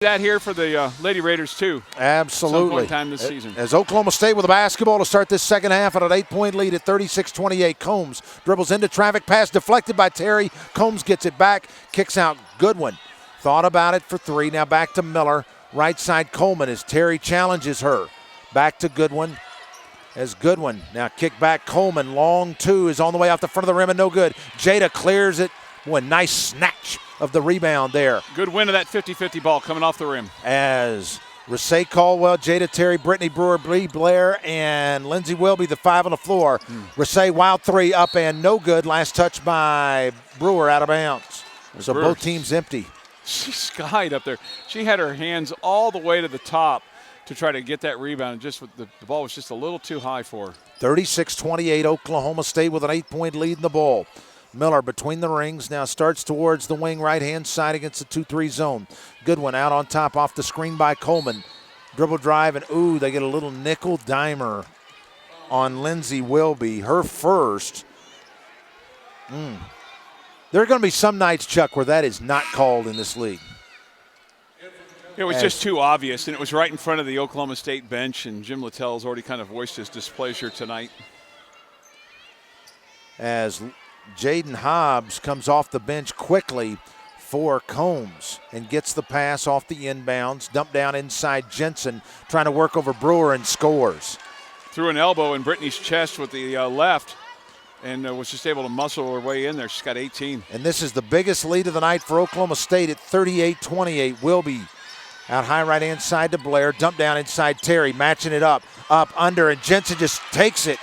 That here for the Lady Raiders too. Absolutely. Some point in time this season. As Oklahoma State with the basketball to start this second half at an 8-point lead at 36-28. Combs dribbles into traffic, pass deflected by Terry. Combs gets it back, kicks out Goodwin. Thought about it for three. Now back to Miller. Right side Coleman as Terry challenges her. Back to Goodwin. As Goodwin now kick back. Coleman, long two, is on the way off the front of the rim and no good. Jada clears it. Boy, nice snatch of the rebound there. Good win of that 50-50 ball coming off the rim. As Rasay Caldwell, Jada Terry, Brittany Brewer, Bree Blair, and Lindsay Wilby, the five on the floor. Rasay, wild three, up and no good. Last touch by Brewer, out of bounds. So Brewer, both teams empty. She skied up there. She had her hands all the way to the top to try to get that rebound. And just the ball was just a little too high for her. 36-28, Oklahoma State with an 8-point lead in the ball. Miller between the rings now starts towards the wing right-hand side against the 2-3 zone. Goodwin out on top off the screen by Coleman. Dribble drive, and they get a little nickel dimer on Lindsay Wilby. Her first. There are going to be some nights, Chuck, where that is not called in this league. It was just too obvious, and it was right in front of the Oklahoma State bench, and Jim Littell's already kind of voiced his displeasure tonight. As Jaden Hobbs comes off the bench quickly for Combs and gets the pass off the inbounds. Dump down inside Jensen, trying to work over Brewer and scores. Threw an elbow in Brittany's chest with the left and was just able to muscle her way in there. She's got 18. And this is the biggest lead of the night for Oklahoma State at 38-28. Wilby out high right-hand side to Blair. Dump down inside Terry, matching it up, under, and Jensen just takes it.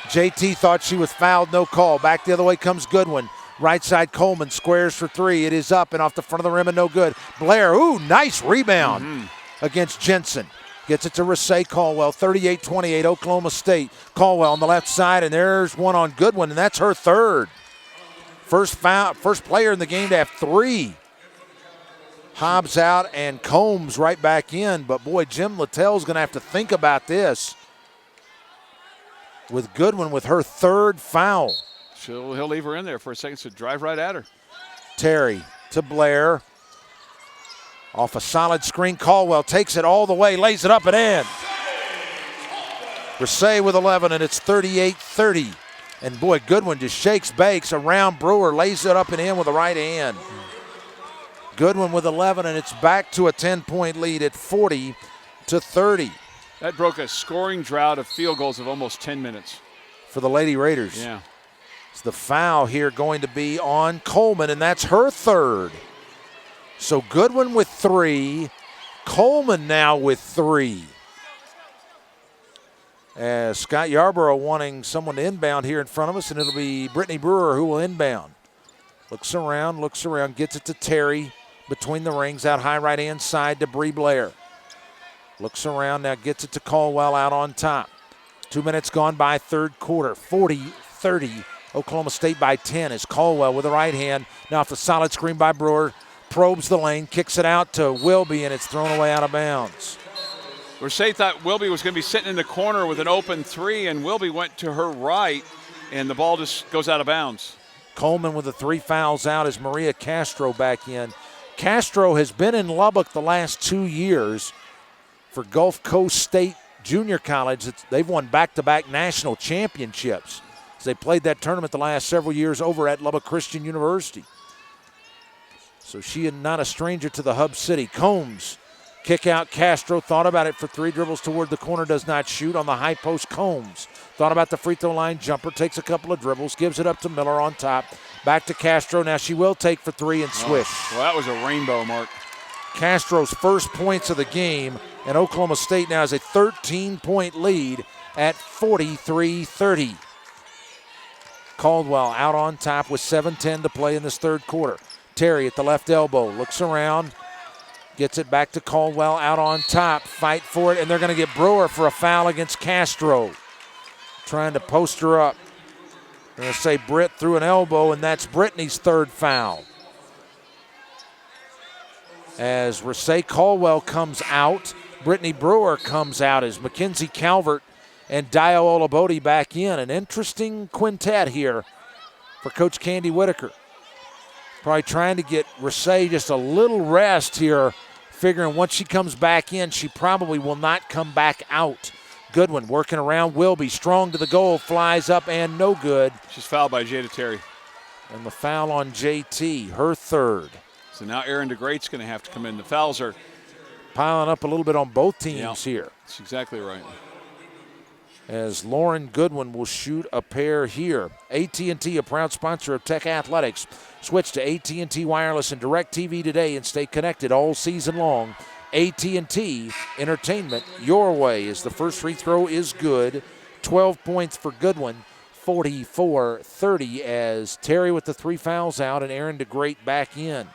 JT thought she was fouled, no call. Back the other way comes Goodwin. Right side Coleman squares for three. It is up and off the front of the rim and no good. Blair, nice rebound against Jensen. Gets it to Rasay Caldwell, 38-28, Oklahoma State. Caldwell on the left side, and there's one on Goodwin, and that's her third. First player in the game to have three. Hobbs out and Combs right back in, but boy, Jim Littell's going to have to think about this. With Goodwin with her third foul. He'll leave her in there for a second, so drive right at her. Terry to Blair. Off a solid screen, Caldwell takes it all the way, lays it up and in. Rasay with 11, and it's 38-30. And boy, Goodwin just shakes, bakes around Brewer, lays it up and in with the right hand. Goodwin with 11, and it's back to a 10-point lead at 40-30. That broke a scoring drought of field goals of almost 10 minutes. For the Lady Raiders. Yeah. It's the foul here going to be on Coleman, and that's her third. So Goodwin with three, Coleman now with three. As Scott Yarborough wanting someone to inbound here in front of us, and it'll be Brittany Brewer who will inbound. Looks around, gets it to Terry between the rings, out high right-hand side to Bree Blair. Looks around, now gets it to Caldwell out on top. 2 minutes gone by, third quarter. 40-30, Oklahoma State by 10 as Caldwell with the right hand. Now off the solid screen by Brewer. Probes the lane, kicks it out to Wilby, and it's thrown away out of bounds. Rasay thought Wilby was going to be sitting in the corner with an open three, and Wilby went to her right, and the ball just goes out of bounds. Coleman with the three fouls out as Maria Castro back in. Castro has been in Lubbock the last 2 years for Gulf Coast State Junior College. They've won back-to-back national championships. They played that tournament the last several years over at Lubbock Christian University. So she is not a stranger to the hub city. Combs, kick out Castro, thought about it for three, dribbles toward the corner, does not shoot. On the high post, Combs thought about the free throw line jumper, takes a couple of dribbles, gives it up to Miller on top. Back to Castro. Now she will take for three and swish. Well, that was a rainbow, Mark. Castro's first points of the game, and Oklahoma State now has a 13-point lead at 43-30. Caldwell out on top with 7:10 to play in this third quarter. Terry at the left elbow, looks around, gets it back to Caldwell out on top, fight for it, and they're going to get Brewer for a foul against Castro. Trying to post her up. They're going to say Britt threw an elbow, and that's Brittany's third foul. As Rasay Caldwell comes out, Brittany Brewer comes out as Mackenzie Calvert and Dio Olabode back in. An interesting quintet here for Coach Candy Whitaker. Probably trying to get Rasay just a little rest here figuring once she comes back in, she probably will not come back out. Goodwin working around Wilby, strong to the goal, flies up and no good. She's fouled by Jada Terry. And the foul on JT, her third. So now Erin DeGreat's going to have to come in. The fouls are piling up a little bit on both teams here. That's exactly right. As Lauren Goodwin will shoot a pair here. AT&T, a proud sponsor of Tech Athletics. Switch to AT&T Wireless and DirecTV today and stay connected all season long. AT&T, entertainment your way as the first free throw is good. 12 points for Goodwin, 44-30 as Terry with the 3 fouls out and Erin DeGreat back in.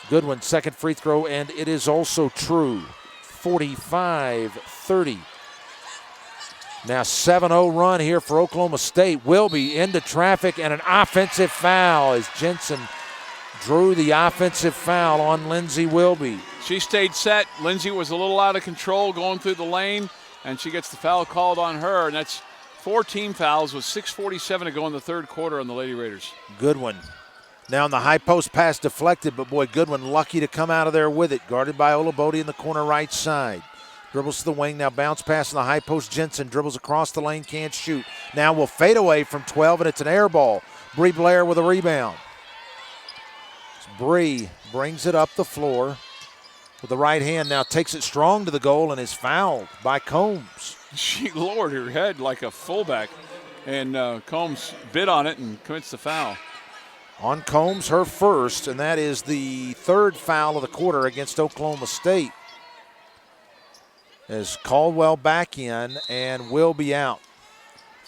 Goodwin's second free throw, and it is also true. 45-30. Now 7-0 run here for Oklahoma State. Wilby into traffic and an offensive foul as Jensen drew the offensive foul on Lindsay Wilby. She stayed set. Lindsay was a little out of control going through the lane, and she gets the foul called on her, and that's 4 team fouls with 6:47 to go in the third quarter on the Lady Raiders. Goodwin. Now in the high post pass deflected, but boy, Goodwin lucky to come out of there with it. Guarded by Olabode in the corner right side. Dribbles to the wing, now bounce pass in the high post. Jensen dribbles across the lane, can't shoot. Now will fade away from 12, and it's an air ball. Bree Blair with a rebound. Bree brings it up the floor with the right hand, now takes it strong to the goal and is fouled by Combs. She lowered her head like a fullback, and Combs bit on it and commits the foul. On Combs, her first, and that is the third foul of the quarter against Oklahoma State. As Caldwell back in and will be out.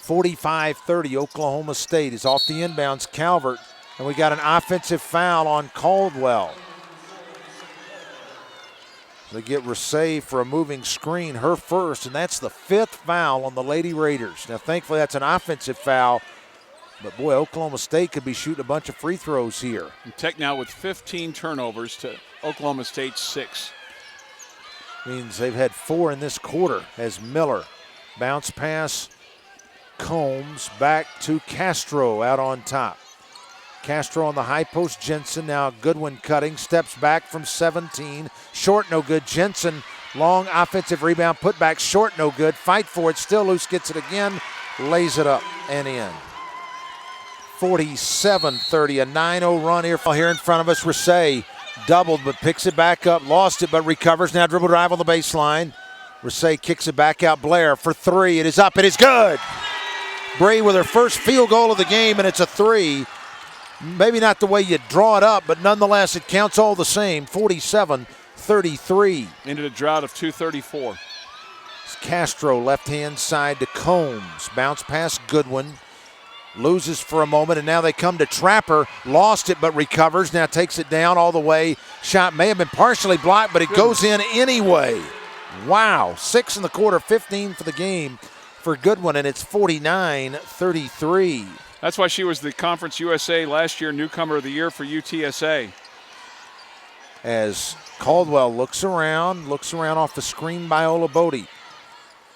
45-30, Oklahoma State is off the inbounds. Calvert, and we got an offensive foul on Caldwell. They get Rasay for a moving screen, her first, and that's the 5th foul on the Lady Raiders. Now, thankfully, that's an offensive foul. But, boy, Oklahoma State could be shooting a bunch of free throws here. And Tech now with 15 turnovers to Oklahoma State's 6. Means they've had 4 in this quarter as Miller. Bounce pass, Combs back to Castro out on top. Castro on the high post, Jensen. Now Goodwin cutting, steps back from 17. Short, no good. Jensen, long offensive rebound, put back, short, no good. Fight for it, still loose, gets it again, lays it up and in. 47-30, a 9-0 run here in front of us. Rasay doubled but picks it back up, lost it but recovers. Now dribble drive on the baseline. Rasay kicks it back out. Blair for 3. It is up. It is good. Bree with her first field goal of the game, and it's a 3. Maybe not the way you draw it up, but nonetheless it counts all the same. 47-33. Into a drought of 234. It's Castro left-hand side to Combs. Bounce pass Goodwin. Loses for a moment, and now they come to Trapper. Lost it, but recovers. Now takes it down all the way. Shot may have been partially blocked, but it goes in anyway. Wow. 6 in the quarter, 15 for the game for Goodwin, and it's 49-33. That's why she was the Conference USA last year newcomer of the year for UTSA. As Caldwell looks around off the screen by Olabode.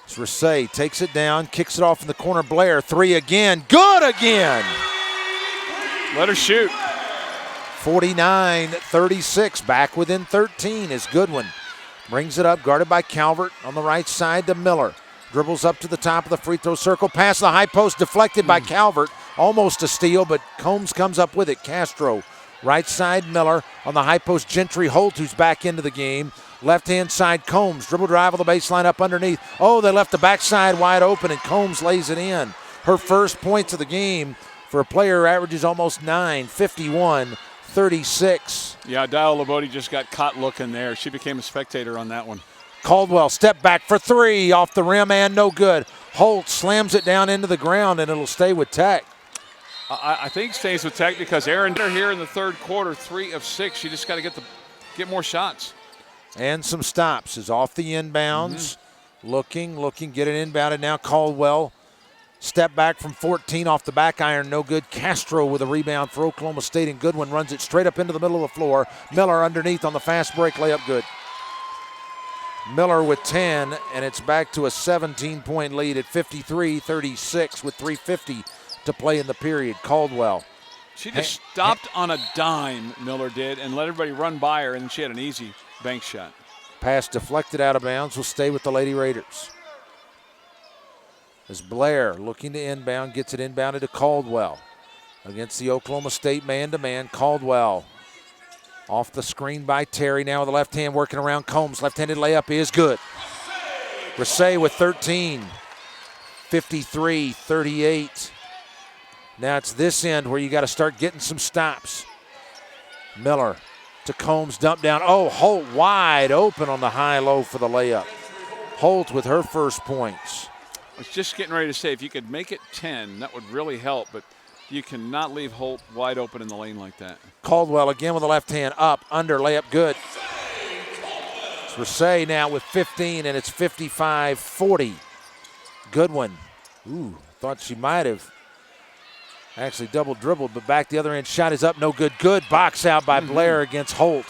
Rasay takes it down, kicks it off in the corner. Blair, 3 again. Good again. Let her shoot. 49-36. Back within 13 is Goodwin. Brings it up, guarded by Calvert on the right side to Miller. Dribbles up to the top of the free throw circle. Pass the high post, deflected by Calvert. Almost a steal, but Combs comes up with it. Castro, right side Miller. On the high post, Gentry Holt, who's back into the game. Left-hand side, Combs. Dribble drive on the baseline up underneath. Oh, they left the backside wide open, and Combs lays it in. Her first points of the game for a player who averages almost 9, 51-36. Yeah, Dial Labode just got caught looking there. She became a spectator on that one. Caldwell, step back for 3, off the rim and no good. Holt slams it down into the ground, and it'll stay with Tech. I think it stays with Tech because Erin here in the third quarter, 3 of 6. She just got to get more shots. And some stops is off the inbounds. Looking, get it inbounded now. Caldwell, step back from 14 off the back iron, no good. Castro with a rebound for Oklahoma State, and Goodwin runs it straight up into the middle of the floor. Miller underneath on the fast break layup, good. Miller with 10, and it's back to a 17-point lead at 53-36 with 3:50 to play in the period. Caldwell. She just stopped on a dime, Miller did, and let everybody run by her, and she had an easy bank shot. Pass deflected out of bounds will stay with the Lady Raiders. As Blair looking to inbound, gets it inbounded to Caldwell. Against the Oklahoma State man-to-man, Caldwell off the screen by Terry. Now with the left hand working around Combs. Left-handed layup is good. Rasay with 13. 53-38. Now it's this end where you got to start getting some stops. Miller to Combs, dump down. Oh, Holt wide open on the high-low for the layup. Holt with her first points. I was just getting ready to say, if you could make it 10, that would really help, but you cannot leave Holt wide open in the lane like that. Caldwell again with the left hand, up, under, layup good. It's Rasay now with 15, and it's 55-40. Good one. Ooh, thought she might have actually double dribbled, but back the other end. Shot is up, no good. Good box out by Blair against Holt.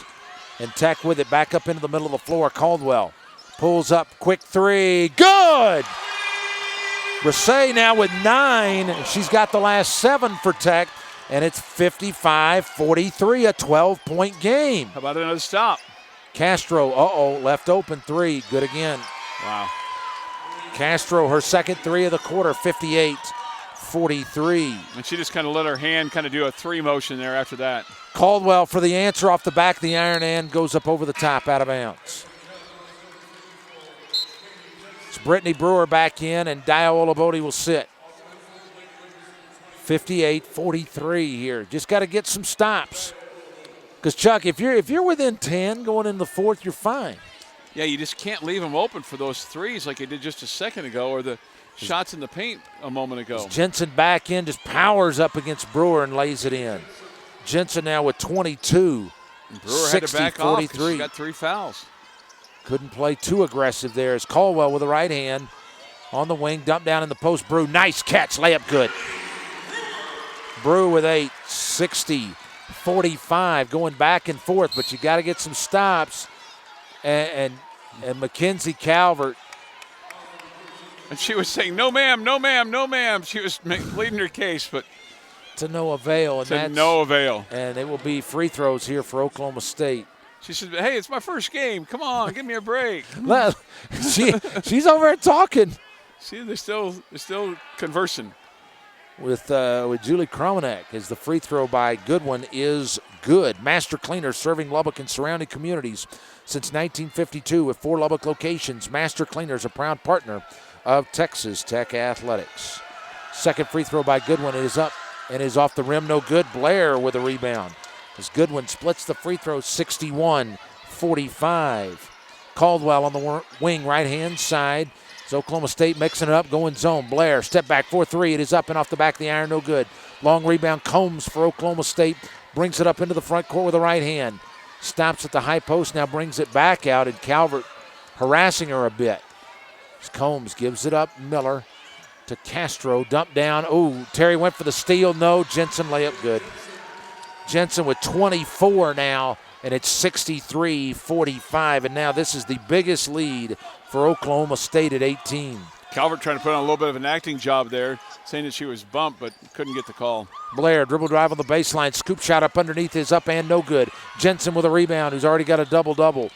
And Tech with it back up into the middle of the floor. Caldwell pulls up, quick three, good! Rasay now with 9. She's got the last 7 for Tech, and it's 55-43, a 12-point game. How about another stop? Castro, left open 3, good again. Wow. Castro, her second 3 of the quarter, 58-43. And she just kind of let her hand kind of do a 3 motion there after that. Caldwell for the answer off the back of the iron and goes up over the top, out of bounds. It's Brittany Brewer back in, and Dio Olabode will sit. 58-43 here. Just got to get some stops. Because Chuck, if you're within 10 going in the fourth, you're fine. Yeah, you just can't leave them open for those threes like you did just a second ago, or the shots in the paint a moment ago. Jensen back in, just powers up against Brewer and lays it in. Jensen now with 22. And Brewer had to back off because she got 3 fouls. Couldn't play too aggressive there as Caldwell with the right hand on the wing, dump down in the post. Brew, nice catch, layup good. Brew with 8, 60-45, going back and forth, but you got to get some stops. And Mackenzie Calvert. And she was saying, no ma'am, no ma'am, no ma'am. She was pleading her case, but to no avail. And no avail. And it will be free throws here for Oklahoma State. She said, hey, it's my first game. Come on, give me a break. She's over there talking. See, they're still conversing. With Julie Kromanek as the free throw by Goodwin is good. Master Cleaner serving Lubbock and surrounding communities since 1952 with 4 Lubbock locations. Master Cleaner is a proud partner of Texas Tech Athletics. Second free throw by Goodwin is up and is off the rim, no good. Blair with a rebound as Goodwin splits the free throw 61-45. Caldwell on the wing right-hand side. It's Oklahoma State mixing it up, going zone. Blair, step back, 4-3. It is up and off the back of the iron, no good. Long rebound, Combs for Oklahoma State. Brings it up into the front court with the right hand. Stops at the high post, now brings it back out, and Calvert harassing her a bit. As Combs gives it up, Miller to Castro, dump down. Oh, Terry went for the steal, no. Jensen layup good. Jensen with 24 now, and it's 63-45, and now this is the biggest lead for Oklahoma State at 18. Calvert trying to put on a little bit of an acting job there, saying that she was bumped, but couldn't get the call. Blair, dribble drive on the baseline, scoop shot up underneath is up and no good. Jensen with a rebound, who's already got a double-double.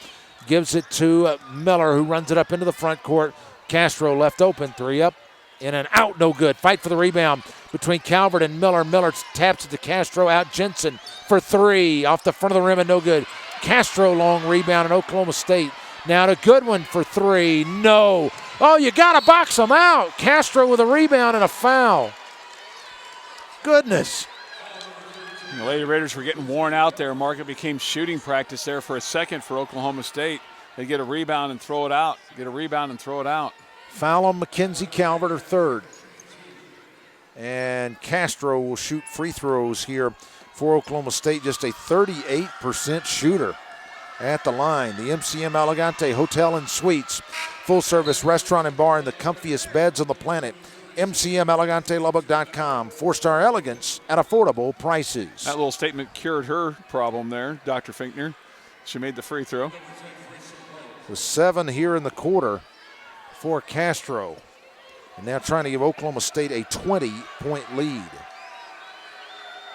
Gives it to Miller, who runs it up into the front court. Castro left open, 3 up, in and out, no good. Fight for the rebound between Calvert and Miller. Miller taps it to Castro, out Jensen for 3, off the front of the rim and no good. Castro long rebound in Oklahoma State. Now to Goodwin for 3, no. Oh, you got to box them out. Castro with a rebound and a foul. Goodness. And the Lady Raiders were getting worn out there. Mark, it became shooting practice there for a second for Oklahoma State. They get a rebound and throw it out. Get a rebound and throw it out. Foul on Mackenzie Calvert, her 3rd. And Castro will shoot free throws here for Oklahoma State. Just a 38% shooter at the line. The MCM Elegante Hotel and Suites. Full-service restaurant and bar in the comfiest beds on the planet. MCMEleganteLubbock.com. 4-star elegance at affordable prices. That little statement cured her problem there, Dr. Finkner. She made the free throw. With 7 here in the quarter for Castro. And now trying to give Oklahoma State a 20-point lead.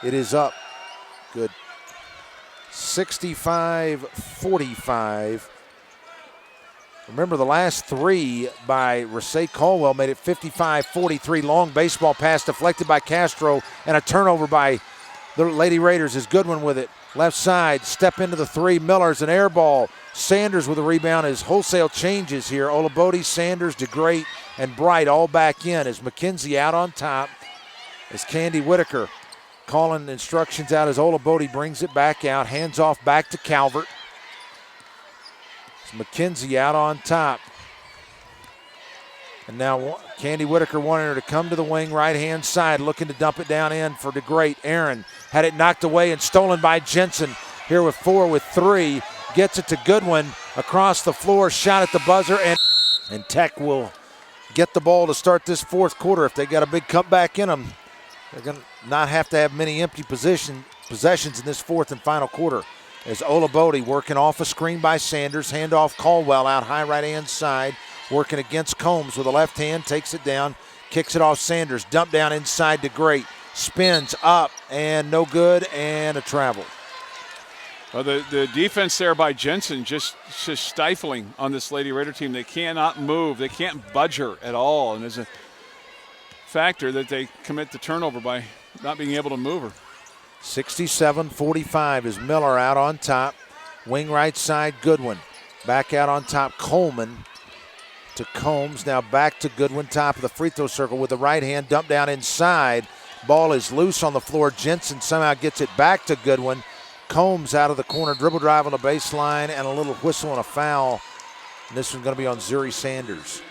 It is up. Good. 65-45. Remember, the last three by Rasay Caldwell made it 55-43. Long baseball pass deflected by Castro, and a turnover by the Lady Raiders. Is Goodwin with it. Left side, step into the three. Miller's an air ball. Sanders with a rebound as wholesale changes here. Olabode, Sanders, DeGrate, and Bright all back in as McKenzie out on top. As Candy Whitaker calling instructions out as Olabode brings it back out. Hands off back to Calvert. McKenzie out on top. And now Candy Whitaker wanted her to come to the wing, right-hand side, looking to dump it down in for DeGrate. Aaron had it knocked away and stolen by Jensen. Here with 4 with 3. Gets it to Goodwin across the floor, shot at the buzzer, and Tech will get the ball to start this fourth quarter. If they got a big comeback in them, they're going to not have to have many empty possessions in this fourth and final quarter. As Olabode working off a screen by Sanders, handoff Caldwell out high right-hand side, working against Combs with a left hand, takes it down, kicks it off Sanders, dump down inside to Great, spins up and no good, and a travel. Well, the defense there by Jensen just stifling on this Lady Raider team. They cannot move. They can't budge her at all, and there's a factor that they commit the turnover by not being able to move her. 67-45 is Miller out on top. Wing right side, Goodwin. Back out on top, Coleman to Combs. Now back to Goodwin, top of the free throw circle with the right hand, dump down inside. Ball is loose on the floor. Jensen somehow gets it back to Goodwin. Combs out of the corner, dribble drive on the baseline, and a little whistle and a foul. And this one's going to be on Zuri Sanders.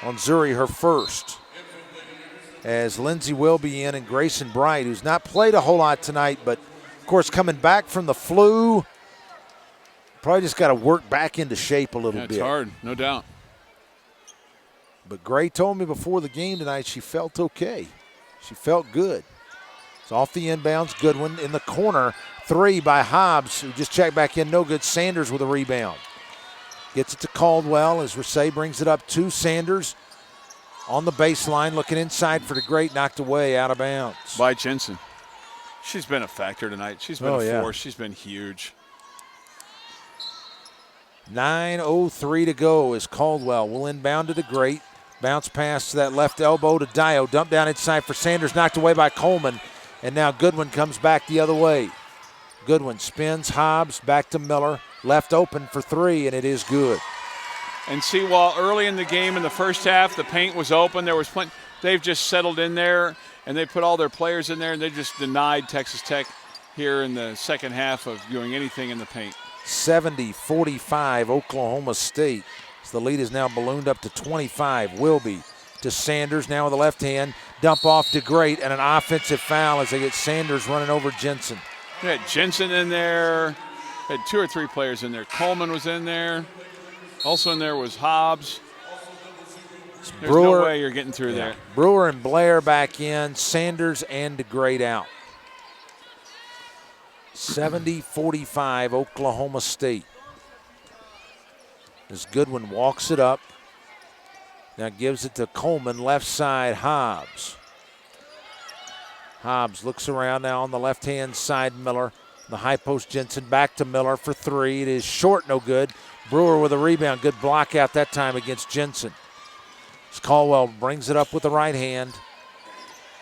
On Zuri, her first. As Lindsay will be in, and Grayson Bright, who's not played a whole lot tonight, but of course coming back from the flu, probably just got to work back into shape a little bit. It's hard, no doubt. But Gray told me before the game tonight she felt okay. She felt good. It's off the inbounds. Goodwin in the corner. 3 by Hobbs, who just checked back in. No good. Sanders with a rebound. Gets it to Caldwell as Rasay brings it up to Sanders. On the baseline, looking inside for the Great, knocked away, out of bounds. By Jensen. She's been a factor tonight. She's been a force. She's been huge. 9:03 to go as Caldwell will inbound to the Great. Bounce pass to that left elbow to Dio. Dump down inside for Sanders, knocked away by Coleman. And now Goodwin comes back the other way. Goodwin spins, Hobbs, back to Miller. Left open for 3, and it is good. And see, while early in the game in the first half, the paint was open, there was plenty. They've just settled in there, and they put all their players in there, and they just denied Texas Tech here in the second half of doing anything in the paint. 70-45 Oklahoma State. So the lead is now ballooned up to 25. Wilby to Sanders, now with the left hand. Dump off to Great, and an offensive foul as they get Sanders running over Jensen. They had Jensen in there. Had 2 or 3 players in there. Coleman was in there. Also in there was Hobbs. There's no way you're getting through there. Brewer and Blair back in. Sanders and DeGrate out. 70-45 Oklahoma State. As Goodwin walks it up. Now gives it to Coleman, left side, Hobbs. Hobbs looks around now on the left-hand side, Miller. The high post, Jensen back to Miller for 3. It is short, no good. Brewer with a rebound. Good block out that time against Jensen. As Caldwell brings it up with the right hand.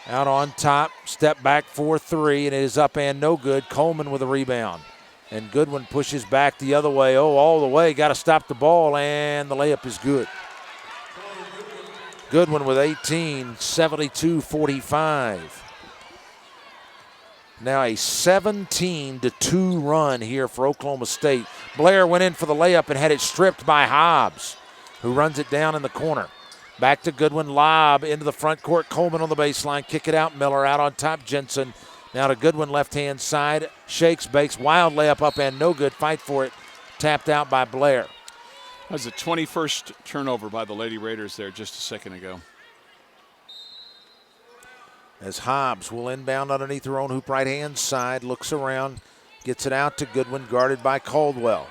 Out on top. Step back for 3, and it is up and no good. Coleman with a rebound. And Goodwin pushes back the other way. Oh, all the way. Got to stop the ball, and the layup is good. Goodwin with 18, 72-45. Now a 17-2 run here for Oklahoma State. Blair went in for the layup and had it stripped by Hobbs, who runs it down in the corner. Back to Goodwin, lob into the front court. Coleman on the baseline, kick it out. Miller out on top, Jensen. Now to Goodwin, left-hand side. Shakes, bakes, wild layup up and no good. Fight for it. Tapped out by Blair. That was the 21st turnover by the Lady Raiders there just a second ago. As Hobbs will inbound underneath her own hoop, right-hand side, looks around, gets it out to Goodwin, guarded by Caldwell.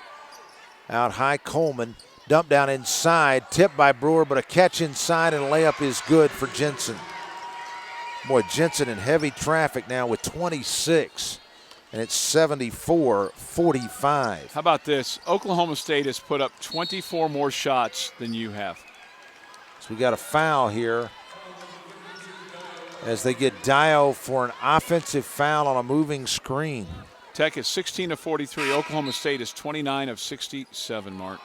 Out high, Coleman, dump down inside, tipped by Brewer, but a catch inside and a layup is good for Jensen. Boy, Jensen in heavy traffic now with 26, and it's 74-45. How about this? Oklahoma State has put up 24 more shots than you have. So we got a foul here as they get Dio for an offensive foul on a moving screen. Tech is 16 of 43. Oklahoma State is 29 of 67, Mark.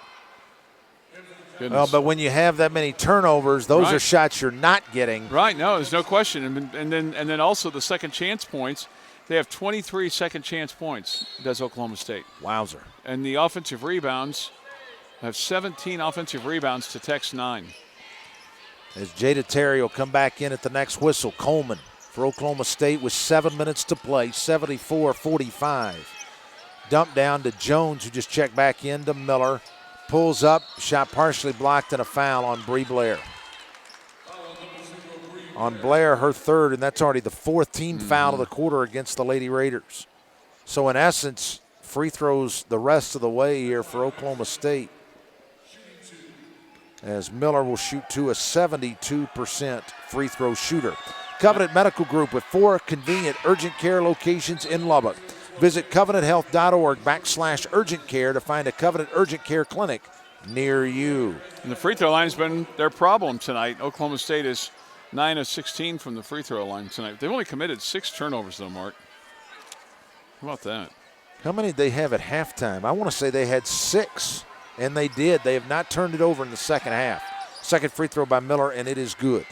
Goodness. Well, but when you have that many turnovers, those Right. are shots you're not getting. Right, no, there's no question. And then also the second chance points. They have 23 second chance points, does Oklahoma State. Wowzer. And the offensive rebounds have 17 offensive rebounds to Tech's 9. As Jada Terry will come back in at the next whistle. Coleman for Oklahoma State with 7 minutes to play, 74-45. Dump down to Jones, who just checked back in to Miller. Pulls up, shot partially blocked, and a foul on Bree Blair. On Blair, her third, and that's already the fourth team foul of the quarter against the Lady Raiders. So in essence, free throws the rest of the way here for Oklahoma State, as Miller will shoot to a 72% free throw shooter. Covenant Medical Group with 4 convenient urgent care locations in Lubbock. Visit covenanthealth.org/urgent care to find a Covenant Urgent Care clinic near you. And the free throw line has been their problem tonight. Oklahoma State is 9 of 16 from the free throw line tonight. They've only committed 6 turnovers, though, Mark. How about that? How many did they have at halftime? I want to say they had 6, and they did. They have not turned it over in the second half. Second free throw by Miller, and it is good.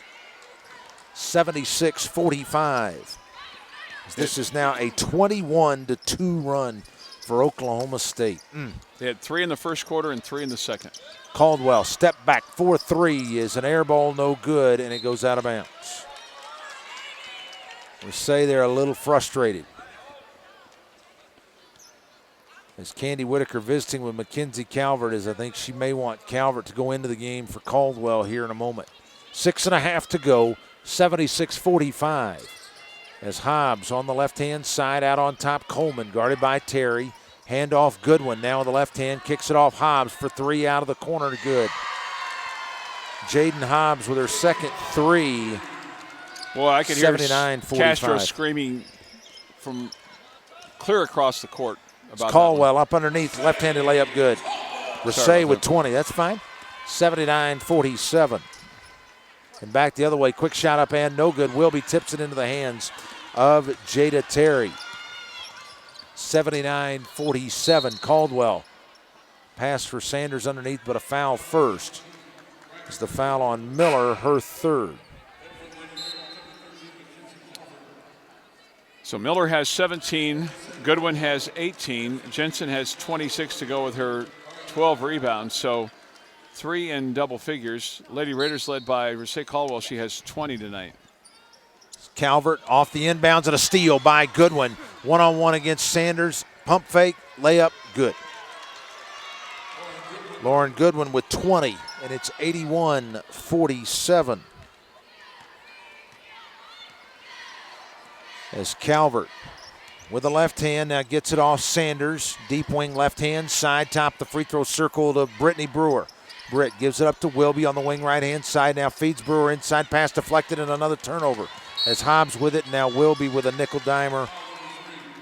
76-45. This is now a 21-2 run for Oklahoma State. They had 3 in the first quarter and 3 in the second. Caldwell, step back for 3 is an air ball, no good, and it goes out of bounds. We say they're a little frustrated. As Candy Whitaker visiting with Mackenzie Calvert, as I think she may want Calvert to go into the game for Caldwell here in a moment. 6.5 to go, 76-45. As Hobbs on the left-hand side, out on top, Coleman, guarded by Terry. Handoff Goodwin, now on the left hand, kicks it off Hobbs for 3 out of the corner to good. Jaden Hobbs with her second 3. Boy, I could hear 79-45. Castro screaming from clear across the court about It's Caldwell up underneath, left-handed layup good. Rasay with 20, that's fine. 79-47. And back the other way, quick shot up and no good. Wilby tips it into the hands of Jada Terry. 79-47, Caldwell. Pass for Sanders underneath, but a foul first. It's the foul on Miller, her third. So Miller has 17, Goodwin has 18, Jensen has 26 to go with her 12 rebounds. So 3 in double figures. Lady Raiders led by Rasay Caldwell. She has 20 tonight. Calvert off the inbounds and a steal by Goodwin. One-on-one against Sanders. Pump fake, layup, good. Lauren Goodwin with 20, and it's 81-47. As Calvert with the left hand now gets it off Sanders. Deep wing left hand, side top the free throw circle to Brittany Brewer. Britt gives it up to Wilby on the wing right hand side. Now feeds Brewer inside, pass deflected, and another turnover. As Hobbs with it, now Wilby with a nickel dimer.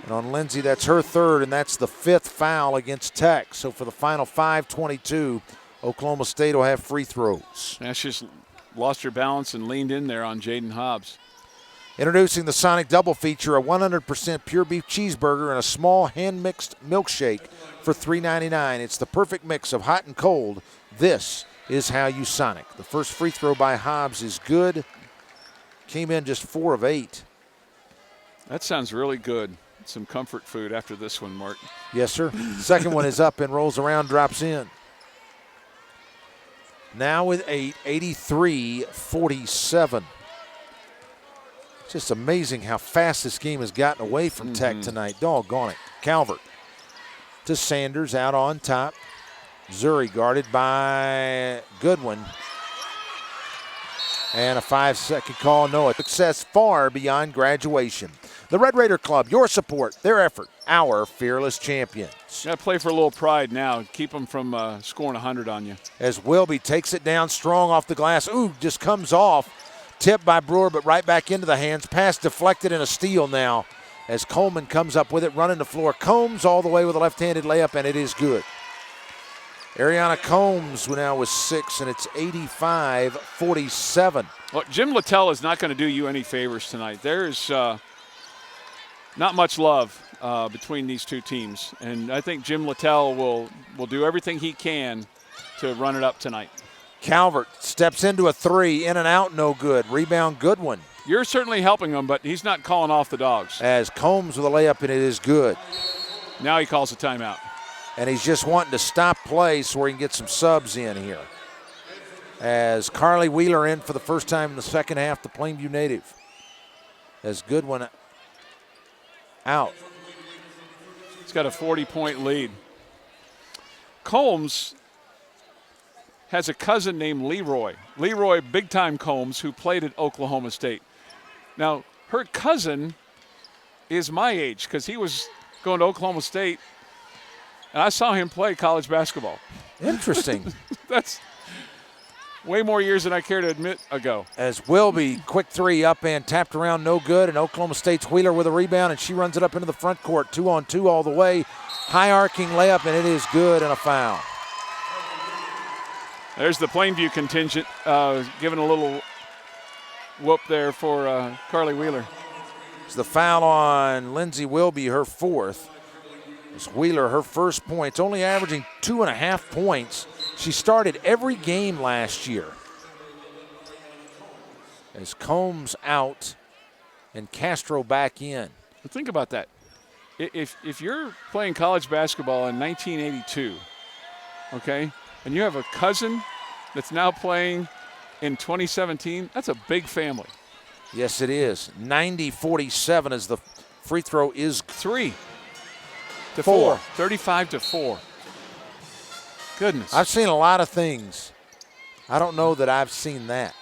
And on Lindsay, that's her third, and that's the 5th foul against Tech. So for the final 5:22, Oklahoma State will have free throws. Yeah, she's lost her balance and leaned in there on Jaden Hobbs. Introducing the Sonic Double Feature, a 100% pure beef cheeseburger and a small hand-mixed milkshake for $3.99. It's the perfect mix of hot and cold. This is how you Sonic. The first free throw by Hobbs is good. Came in just 4 of 8. That sounds really good. Some comfort food after this one, Mark. Yes, sir. Second one is up and rolls around, drops in. Now with 8, 83-47. Just amazing how fast this game has gotten away from Tech tonight. Doggone it. Calvert to Sanders out on top. Zuri guarded by Goodwin. And a 5-second call, no. Success far beyond graduation. The Red Raider Club, your support, their effort, our fearless champions. Got to play for a little pride now. Keep them from scoring 100 on you. As Wilby takes it down strong off the glass. Ooh, just comes off. Tip by Brewer, but right back into the hands. Pass deflected and a steal now as Coleman comes up with it, running the floor. Combs all the way with a left-handed layup, and it is good. Ariana Combs now with 6, and it's 85-47. Well, Jim Littell is not going to do you any favors tonight. There's not much love between these two teams, and I think Jim Littell will do everything he can to run it up tonight. Calvert steps into a 3, in and out, no good. Rebound, Goodwin. You're certainly helping him, but he's not calling off the dogs. As Combs with a layup, and it is good. Now he calls a timeout. And he's just wanting to stop play so he can get some subs in here. As Carly Wheeler in for the first time in the second half, the Plainview native. As Goodwin out. He's got a 40-point lead. Combs has a cousin named Leroy. Leroy Big Time Combs, who played at Oklahoma State. Now, her cousin is my age because he was going to Oklahoma State, and I saw him play college basketball. Interesting. That's way more years than I care to admit ago. As Wilby, quick 3 up and tapped around, no good. And Oklahoma State's Wheeler with a rebound, and she runs it up into the front court. 2-on-2 all the way. High arcing layup, and it is good, and a foul. There's the Plainview contingent giving a little whoop there for Carly Wheeler. It's the foul on Lindsay Wilby, her 4th. It's Wheeler, her first points, only averaging 2.5 points. She started every game last year. As Combs out and Castro back in. But think about that. If you're playing college basketball in 1982, okay, and you have a cousin that's now playing in 2017, that's a big family. Yes, it is. 90-47 as the free throw is 3 to 4. 35-4. Goodness. I've seen a lot of things. I don't know that I've seen that.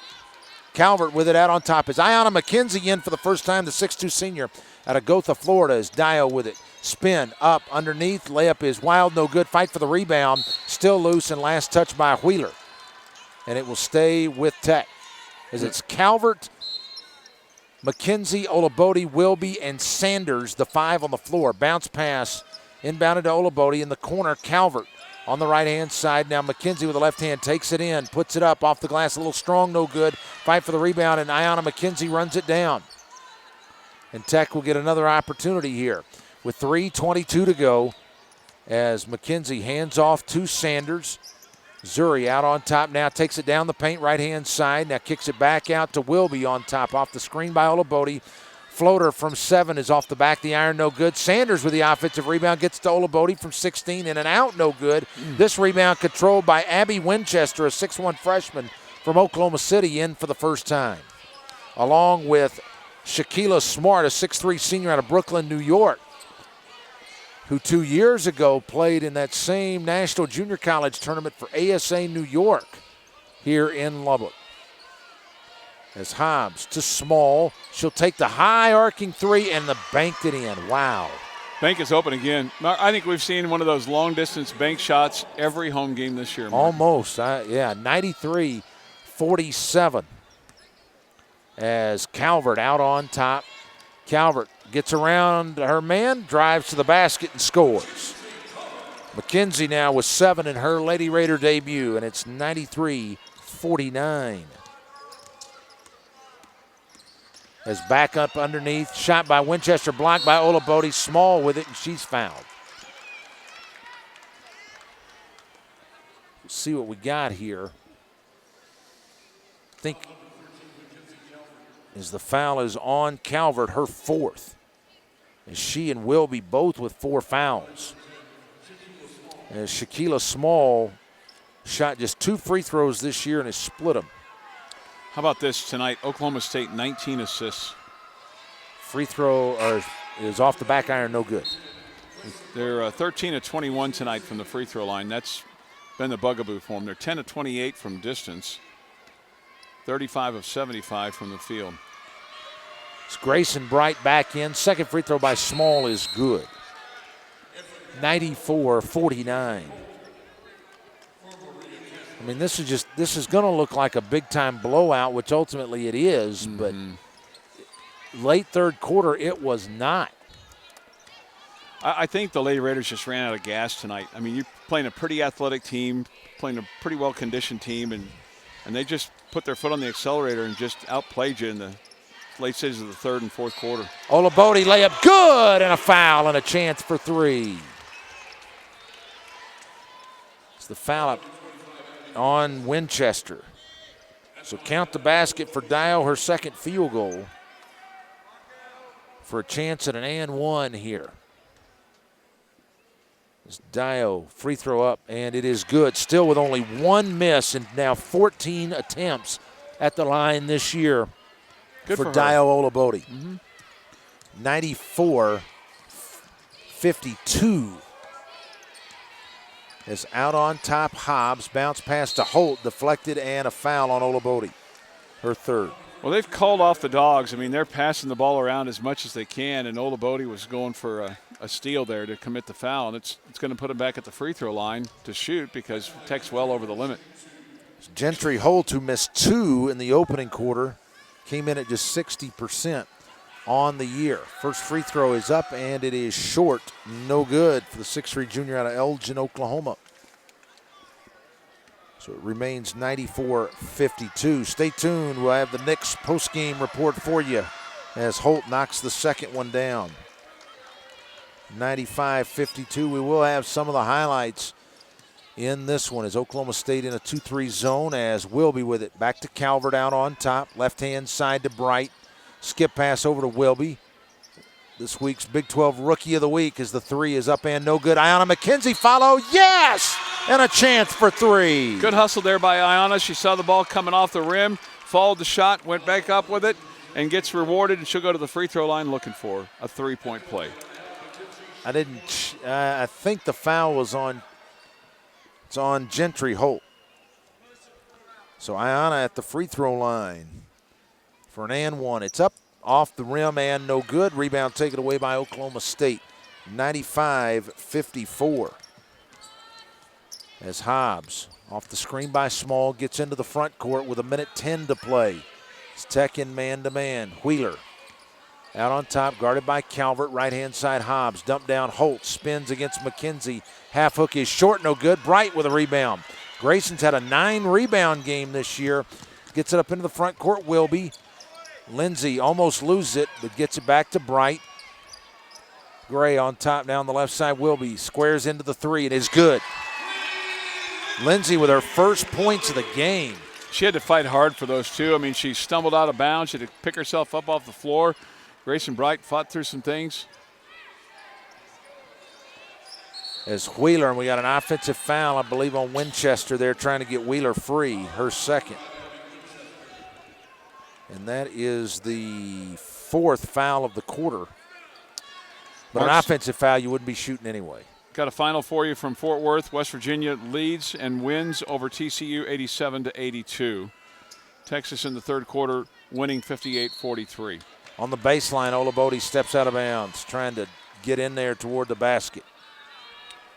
Calvert with it out on top. Is Ionna McKenzie in for the first time, the 6'2 senior out of Gotha, Florida. Is Dio with it. Spin up underneath. Layup is wild, no good. Fight for the rebound. Still loose, and last touch by Wheeler. And it will stay with Tech. As it's Calvert, McKenzie, Olabode, Wilby, and Sanders, the 5 on the floor. Bounce pass inbounded to Olabode in the corner. Calvert on the right-hand side. Now McKenzie with the left hand takes it in, puts it up off the glass, a little strong, no good. Fight for the rebound, and Ionna McKenzie runs it down. And Tech will get another opportunity here with 3:22 to go as McKenzie hands off to Sanders. Zuri out on top now, takes it down the paint, right-hand side. Now kicks it back out to Wilby on top, off the screen by Olabode. Floater from 7 is off the back of the iron, no good. Sanders with the offensive rebound, gets to Olabode from 16, in and out, no good. This rebound controlled by Abby Winchester, a 6'1 freshman from Oklahoma City, in for the first time. Along with Shaquila Smart, a 6'3 senior out of Brooklyn, New York, who 2 years ago played in that same National Junior College tournament for ASA New York here in Lubbock. As Hobbs to Small, she'll take the high arcing 3 and the banked it in. Wow. Bank is open again. I think we've seen one of those long distance bank shots every home game this year. Mark. Almost, yeah, 93-47 as Calvert out on top. Calvert gets around her man, drives to the basket and scores. McKenzie now with 7 in her Lady Raider debut, and it's 93-49. As back up underneath, shot by Winchester, blocked by Olabode. Small with it, and she's fouled. Let's see what we got here. I think as the foul is on Calvert, her 4th. As she and Wilby both with 4 fouls. As Shaquila Small shot just 2 free throws this year and has split them. How about this tonight? Oklahoma State, 19 assists. Free throw is off the back iron, no good. They're 13 of 21 tonight from the free throw line. That's been the bugaboo for them. They're 10 of 28 from distance. 35 of 75 from the field. It's Grayson Bright back in. Second free throw by Small is good. 94-49. I mean, this is going to look like a big-time blowout, which ultimately it is, but late third quarter, it was not. I think the Lady Raiders just ran out of gas tonight. I mean, you're playing a pretty athletic team, playing a pretty well-conditioned team, and they just put their foot on the accelerator and just outplayed you in the late stages of the third and fourth quarter. Olabode layup good, and a foul and a chance for three. It's the foul up on Winchester. So count the basket for Dio, her second field goal, for a chance at an and one here. It's Dio, free throw up, and it is good. Still with only one miss and now 14 attempts at the line this year for Dio Olabode. 94-52. Is out on top. Hobbs, bounce pass to Holt, deflected, and a foul on Olabode, her third. Well, they've called off the Dogs. I mean, they're passing the ball around as much as they can, and Olabode was going for a steal there to commit the foul, and it's going to put him back at the free throw line to shoot because Tech's well over the limit. Gentry Holt, who missed two in the opening quarter, came in at just 60% on the year. First free throw is up, and it is short. No good for the 6'3" junior out of Elgin, Oklahoma. So it remains 94-52. Stay tuned. We'll have the Knicks postgame report for you as Holt knocks the second one down. 95-52. We will have some of the highlights in this one as Oklahoma State in a 2-3 zone as Wilby with it. Back to Calvert out on top. Left-hand side to Bright. Skip pass over to Wilby. This week's Big 12 Rookie of the Week as the three is up and no good. Ionna McKenzie follow. Yes! And a chance for three. Good hustle there by Ionna. She saw the ball coming off the rim, followed the shot, went back up with it, and gets rewarded, and she'll go to the free throw line looking for a three-point play. I think the foul was on, it's on Gentry Holt. So Ionna at the free throw line for an and one. It's up off the rim and no good. Rebound taken away by Oklahoma State. 95-54. As Hobbs off the screen by Small gets into the front court with 1:10 to play. It's Tech in man-to-man. Wheeler out on top, guarded by Calvert. Right-hand side, Hobbs. Dump down, Holt spins against McKenzie. Half hook is short, no good. Bright with a rebound. Grayson's had a 9-rebound game this year. Gets it up into the front court, Wilby. Lindsay almost loses it, but gets it back to Bright. Gray on top down the left side. Wilby squares into the three. It is good. Lindsay with her first points of the game. She had to fight hard for those two. I mean, she stumbled out of bounds. She had to pick herself up off the floor. Grayson Bright fought through some things. As Wheeler, and we got an offensive foul, I believe, on Winchester. They're trying to get Wheeler free, her second. And that is the fourth foul of the quarter. But an offensive foul you wouldn't be shooting anyway. Got a final for you from Fort Worth. West Virginia leads and wins over TCU 87-82. Texas in the third quarter winning 58-43. On the baseline, Olabode steps out of bounds, trying to get in there toward the basket.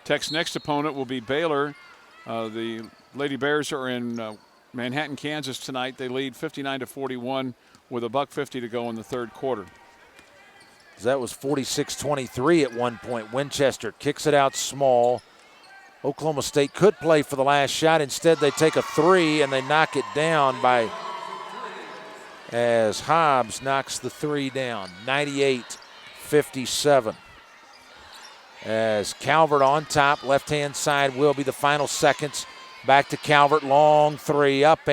Tech's next opponent will be Baylor. The Lady Bears are in Manhattan, Kansas tonight. They lead 59-41 with $1:50 to go in the third quarter. That was 46-23 at one point. Winchester kicks it out Small. Oklahoma State could play for the last shot. Instead, they take a three, and they knock it down as Hobbs knocks the three down. 98-57. As Calvert on top, left-hand side will be the final seconds. Back to Calvert, long three, up